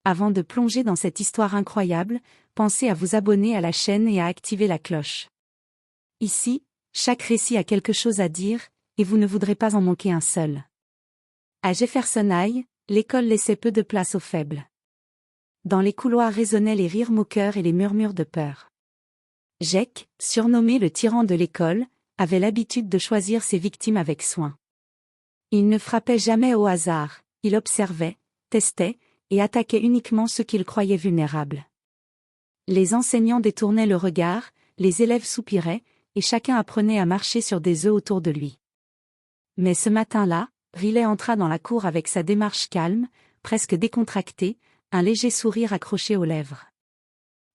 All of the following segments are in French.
Avant de plonger dans cette histoire incroyable, pensez à vous abonner à la chaîne et à activer la cloche. Ici, chaque récit a quelque chose à dire, et vous ne voudrez pas en manquer un seul. À Jefferson High, l'école laissait peu de place aux faibles. Dans les couloirs résonnaient les rires moqueurs et les murmures de peur. Jake, surnommé le tyran de l'école, avait l'habitude de choisir ses victimes avec soin. Il ne frappait jamais au hasard, il observait, testait, et attaquait uniquement ceux qu'il croyait vulnérables. Les enseignants détournaient le regard, les élèves soupiraient, et chacun apprenait à marcher sur des œufs autour de lui. Mais ce matin-là, Riley entra dans la cour avec sa démarche calme, presque décontractée, un léger sourire accroché aux lèvres.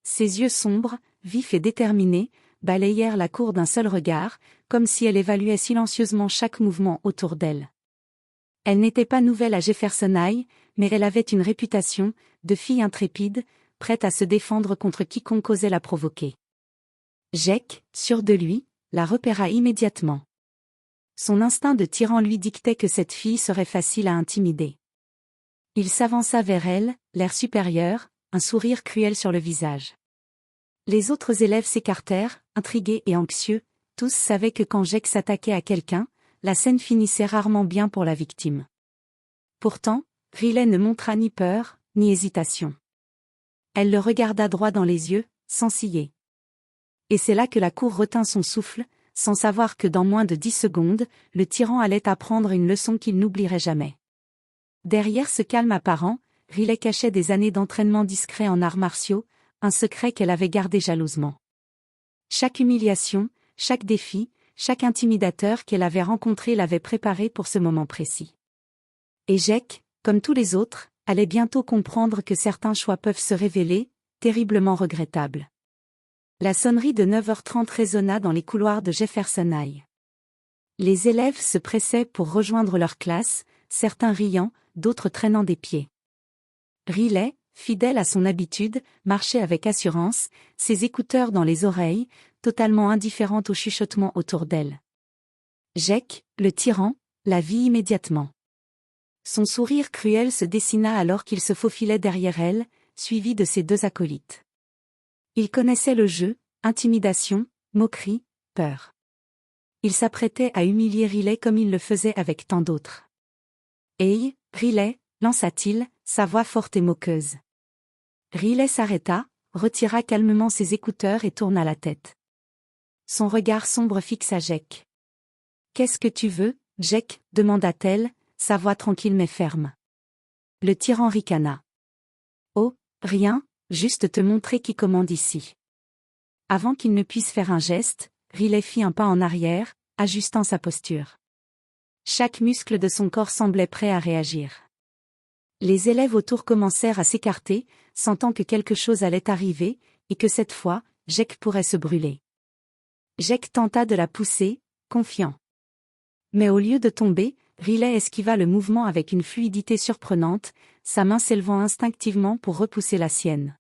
Ses yeux sombres, vifs et déterminés, balayèrent la cour d'un seul regard, comme si elle évaluait silencieusement chaque mouvement autour d'elle. Elle n'était pas nouvelle à Jefferson High, mais elle avait une réputation de fille intrépide, prête à se défendre contre quiconque osait la provoquer. Jake, sûr de lui, la repéra immédiatement. Son instinct de tyran lui dictait que cette fille serait facile à intimider. Il s'avança vers elle, l'air supérieur, un sourire cruel sur le visage. Les autres élèves s'écartèrent, intrigués et anxieux, tous savaient que quand Jake s'attaquait à quelqu'un, la scène finissait rarement bien pour la victime. Pourtant, Riley ne montra ni peur, ni hésitation. Elle le regarda droit dans les yeux, sans ciller. Et c'est là que la cour retint son souffle, sans savoir que dans moins de 10 secondes, le tyran allait apprendre une leçon qu'il n'oublierait jamais. Derrière ce calme apparent, Riley cachait des années d'entraînement discret en arts martiaux, un secret qu'elle avait gardé jalousement. Chaque humiliation, chaque défi, chaque intimidateur qu'elle avait rencontré l'avait préparée pour ce moment précis. Et Jake, comme tous les autres, allait bientôt comprendre que certains choix peuvent se révéler terriblement regrettables. La sonnerie de 9h30 résonna dans les couloirs de Jefferson High. Les élèves se pressaient pour rejoindre leur classe, certains riant, d'autres traînant des pieds. Riley, fidèle à son habitude, marchait avec assurance, ses écouteurs dans les oreilles, totalement indifférente au chuchotement autour d'elle. Jake, le tyran, la vit immédiatement. Son sourire cruel se dessina alors qu'il se faufilait derrière elle, suivi de ses 2 acolytes. Il connaissait le jeu, intimidation, moquerie, peur. Il s'apprêtait à humilier Riley comme il le faisait avec tant d'autres. « Hey, Riley !» lança-t-il, sa voix forte et moqueuse. Riley s'arrêta, retira calmement ses écouteurs et tourna la tête. Son regard sombre fixa Jake. « Qu'est-ce que tu veux, Jake ?» demanda-t-elle, sa voix tranquille mais ferme. Le tyran ricana. « Oh, rien, juste te montrer qui commande ici. » Avant qu'il ne puisse faire un geste, Riley fit un pas en arrière, ajustant sa posture. Chaque muscle de son corps semblait prêt à réagir. Les élèves autour commencèrent à s'écarter, sentant que quelque chose allait arriver, et que cette fois, Jake pourrait se brûler. Jake tenta de la pousser, confiant. Mais au lieu de tomber, Riley esquiva le mouvement avec une fluidité surprenante, sa main s'élevant instinctivement pour repousser la sienne.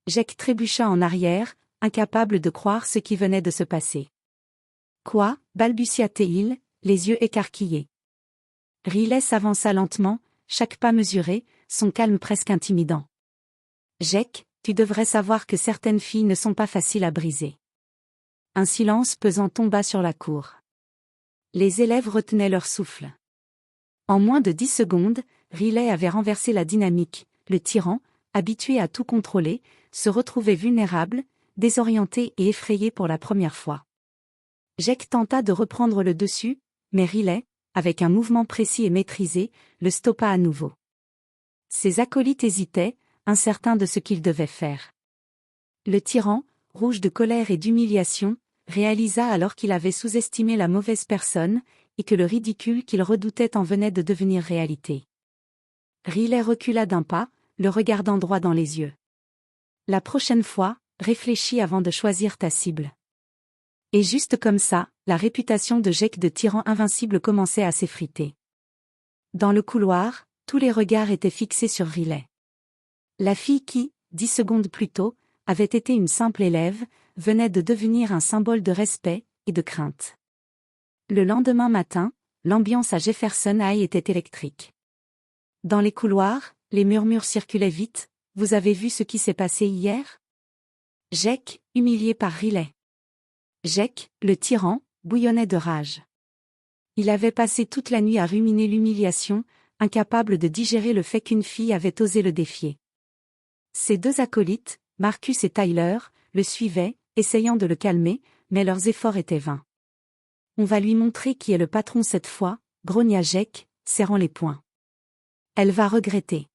Jake trébucha en arrière, incapable de croire ce qui venait de se passer. « Quoi ?» balbutia-t-il, les yeux écarquillés. Riley s'avança lentement, chaque pas mesuré, son calme presque intimidant. « Jake, tu devrais savoir que certaines filles ne sont pas faciles à briser. » Un silence pesant tomba sur la cour. Les élèves retenaient leur souffle. En moins de 10 secondes, Riley avait renversé la dynamique, le tyran, habitué à tout contrôler, se retrouvait vulnérable, désorienté et effrayé pour la première fois. Jake tenta de reprendre le dessus, mais Riley, avec un mouvement précis et maîtrisé, le stoppa à nouveau. Ses acolytes hésitaient, incertains de ce qu'ils devaient faire. Le tyran, rouge de colère et d'humiliation, réalisa alors qu'il avait sous-estimé la mauvaise personne, et que le ridicule qu'il redoutait en venait de devenir réalité. Riley recula d'un pas, le regardant droit dans les yeux. « La prochaine fois, réfléchis avant de choisir ta cible. » Et juste comme ça, la réputation de Jake de tyran invincible commençait à s'effriter. Dans le couloir, tous les regards étaient fixés sur Riley. La fille qui, 10 secondes plus tôt, avait été une simple élève, venait de devenir un symbole de respect et de crainte. Le lendemain matin, l'ambiance à Jefferson High était électrique. Dans les couloirs, Les murmures circulaient vite. Vous avez vu ce qui s'est passé hier? Jake, humilié par Riley. Jake, le tyran, bouillonnait de rage. Il avait passé toute la nuit à ruminer l'humiliation, incapable de digérer le fait qu'une fille avait osé le défier. Ses deux acolytes, Marcus et Tyler, le suivaient, essayant de le calmer, mais leurs efforts étaient vains. On va lui montrer qui est le patron cette fois, grogna Jake, serrant les poings. Elle va regretter.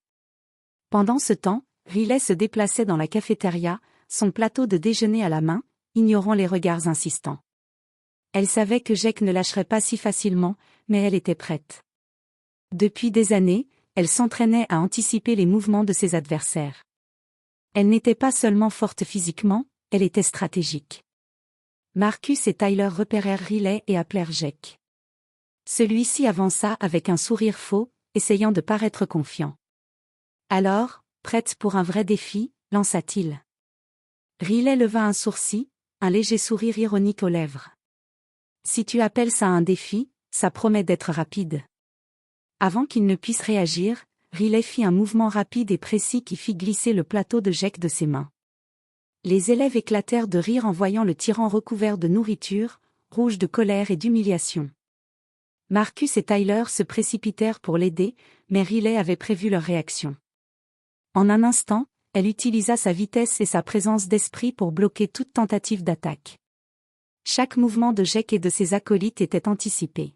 Pendant ce temps, Riley se déplaçait dans la cafétéria, son plateau de déjeuner à la main, ignorant les regards insistants. Elle savait que Jake ne lâcherait pas si facilement, mais elle était prête. Depuis des années, elle s'entraînait à anticiper les mouvements de ses adversaires. Elle n'était pas seulement forte physiquement, elle était stratégique. Marcus et Tyler repérèrent Riley et appelèrent Jake. Celui-ci avança avec un sourire faux, essayant de paraître confiant. Alors, prête pour un vrai défi, lança-t-il. Riley leva un sourcil, un léger sourire ironique aux lèvres. Si tu appelles ça un défi, ça promet d'être rapide. Avant qu'il ne puisse réagir, Riley fit un mouvement rapide et précis qui fit glisser le plateau de Jake de ses mains. Les élèves éclatèrent de rire en voyant le tyran recouvert de nourriture, rouge de colère et d'humiliation. Marcus et Tyler se précipitèrent pour l'aider, mais Riley avait prévu leur réaction. En un instant, elle utilisa sa vitesse et sa présence d'esprit pour bloquer toute tentative d'attaque. Chaque mouvement de Jake et de ses acolytes était anticipé.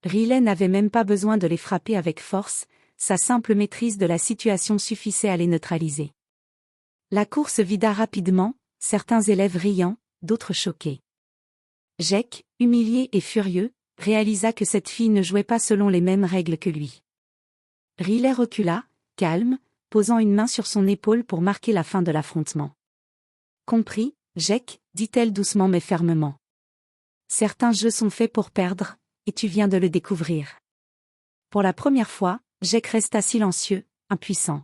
Riley n'avait même pas besoin de les frapper avec force, sa simple maîtrise de la situation suffisait à les neutraliser. La cour se vida rapidement, certains élèves riant, d'autres choqués. Jake, humilié et furieux, réalisa que cette fille ne jouait pas selon les mêmes règles que lui. Riley recula, calme, posant une main sur son épaule pour marquer la fin de l'affrontement. Compris, Jake, dit-elle doucement mais fermement. Certains jeux sont faits pour perdre, et tu viens de le découvrir. Pour la première fois, Jake resta silencieux, impuissant.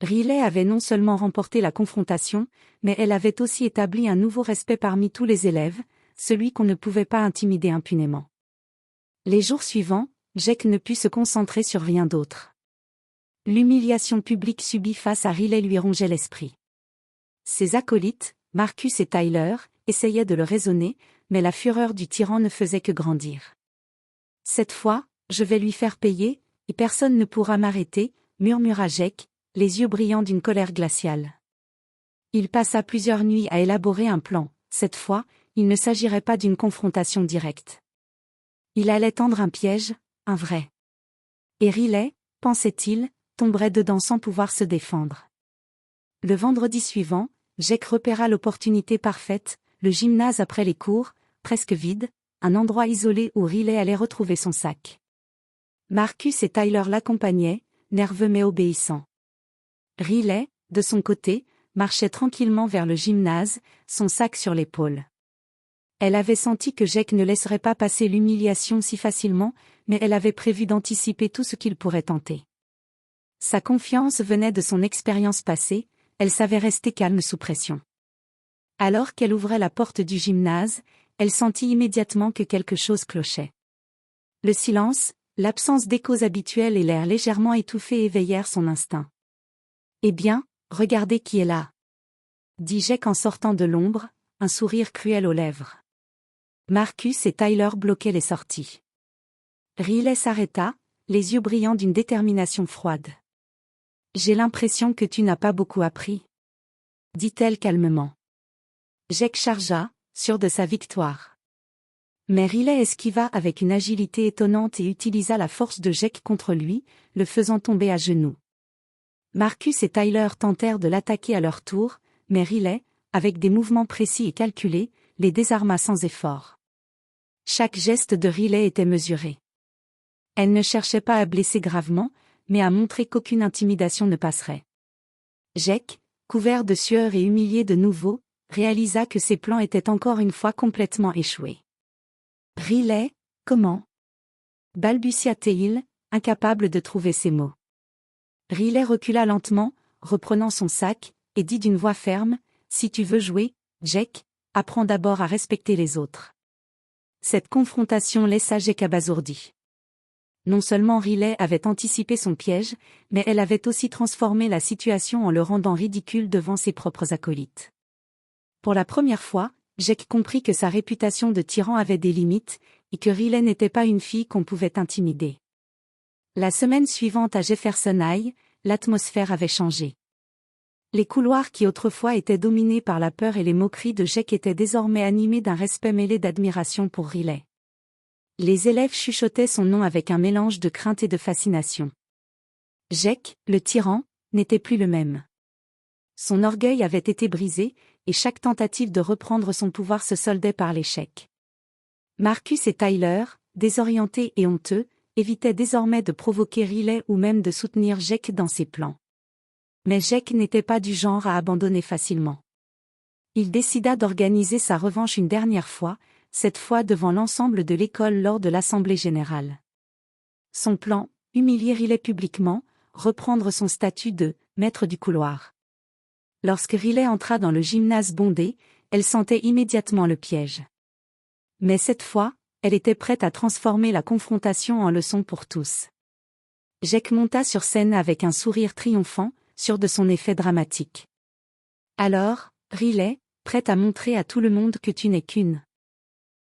Riley avait non seulement remporté la confrontation, mais elle avait aussi établi un nouveau respect parmi tous les élèves, celui qu'on ne pouvait pas intimider impunément. Les jours suivants, Jake ne put se concentrer sur rien d'autre. L'humiliation publique subie face à Riley lui rongeait l'esprit. Ses acolytes, Marcus et Tyler, essayaient de le raisonner, mais la fureur du tyran ne faisait que grandir. Cette fois, je vais lui faire payer, et personne ne pourra m'arrêter, murmura Jake, les yeux brillants d'une colère glaciale. Il passa plusieurs nuits à élaborer un plan. Cette fois, il ne s'agirait pas d'une confrontation directe. Il allait tendre un piège, un vrai. Et Riley, pensait-il, tomberait dedans sans pouvoir se défendre. Le vendredi suivant, Jake repéra l'opportunité parfaite, le gymnase après les cours, presque vide, un endroit isolé où Riley allait retrouver son sac. Marcus et Tyler l'accompagnaient, nerveux mais obéissants. Riley, de son côté, marchait tranquillement vers le gymnase, son sac sur l'épaule. Elle avait senti que Jake ne laisserait pas passer l'humiliation si facilement, mais elle avait prévu d'anticiper tout ce qu'il pourrait tenter. Sa confiance venait de son expérience passée, elle savait rester calme sous pression. Alors qu'elle ouvrait la porte du gymnase, elle sentit immédiatement que quelque chose clochait. Le silence, l'absence d'échos habituels et l'air légèrement étouffé éveillèrent son instinct. « Eh bien, regardez qui est là !» dit Jake en sortant de l'ombre, un sourire cruel aux lèvres. Marcus et Tyler bloquaient les sorties. Riley s'arrêta, les yeux brillants d'une détermination froide. « J'ai l'impression que tu n'as pas beaucoup appris. » dit-elle calmement. Jake chargea, sûr de sa victoire. Mais Riley esquiva avec une agilité étonnante et utilisa la force de Jake contre lui, le faisant tomber à genoux. Marcus et Tyler tentèrent de l'attaquer à leur tour, mais Riley, avec des mouvements précis et calculés, les désarma sans effort. Chaque geste de Riley était mesuré. Elle ne cherchait pas à blesser gravement, mais à montrer qu'aucune intimidation ne passerait. Jake, couvert de sueur et humilié de nouveau, réalisa que ses plans étaient encore une fois complètement échoués. « Riley, comment ?» balbutia-t-il, incapable de trouver ses mots. Riley recula lentement, reprenant son sac, et dit d'une voix ferme, « Si tu veux jouer, Jake, apprends d'abord à respecter les autres. » Cette confrontation laissa Jake abasourdi. Non seulement Riley avait anticipé son piège, mais elle avait aussi transformé la situation en le rendant ridicule devant ses propres acolytes. Pour la première fois, Jake comprit que sa réputation de tyran avait des limites, et que Riley n'était pas une fille qu'on pouvait intimider. La semaine suivante à Jefferson High, l'atmosphère avait changé. Les couloirs qui autrefois étaient dominés par la peur et les moqueries de Jake étaient désormais animés d'un respect mêlé d'admiration pour Riley. Les élèves chuchotaient son nom avec un mélange de crainte et de fascination. Jake, le tyran, n'était plus le même. Son orgueil avait été brisé, et chaque tentative de reprendre son pouvoir se soldait par l'échec. Marcus et Tyler, désorientés et honteux, évitaient désormais de provoquer Riley ou même de soutenir Jake dans ses plans. Mais Jake n'était pas du genre à abandonner facilement. Il décida d'organiser sa revanche une dernière fois, cette fois devant l'ensemble de l'école lors de l'Assemblée générale. Son plan, humilier Riley publiquement, reprendre son statut de « maître du couloir ». Lorsque Riley entra dans le gymnase bondé, elle sentait immédiatement le piège. Mais cette fois, elle était prête à transformer la confrontation en leçon pour tous. Jake monta sur scène avec un sourire triomphant, sûr de son effet dramatique. Alors, Riley, prête à montrer à tout le monde que tu n'es qu'une.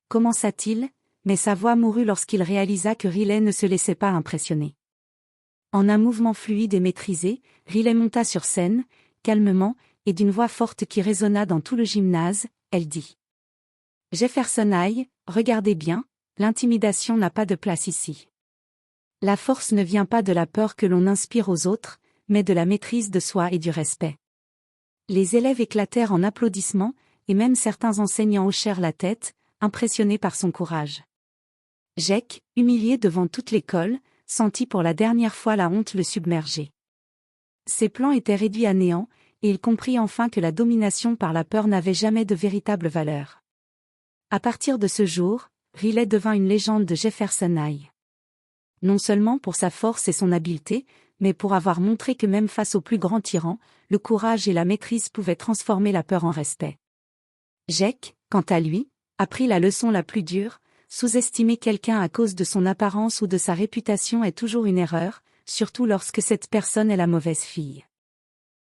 Commença-t-il, mais sa voix mourut lorsqu'il réalisa que Riley ne se laissait pas impressionner. En un mouvement fluide et maîtrisé, Riley monta sur scène, calmement, et d'une voix forte qui résonna dans tout le gymnase, elle dit. Jefferson High, regardez bien, l'intimidation n'a pas de place ici. La force ne vient pas de la peur que l'on inspire aux autres, mais de la maîtrise de soi et du respect. Les élèves éclatèrent en applaudissements, et même certains enseignants hochèrent la tête, impressionnés par son courage. Jake, humilié devant toute l'école, sentit pour la dernière fois la honte le submerger. Ses plans étaient réduits à néant, et il comprit enfin que la domination par la peur n'avait jamais de véritable valeur. À partir de ce jour, Riley devint une légende de Jefferson High. Non seulement pour sa force et son habileté, mais pour avoir montré que même face au plus grand tyran, le courage et la maîtrise pouvaient transformer la peur en respect. Jake, quant à lui, apprit la leçon la plus dure, sous-estimer quelqu'un à cause de son apparence ou de sa réputation est toujours une erreur, surtout lorsque cette personne est la mauvaise fille.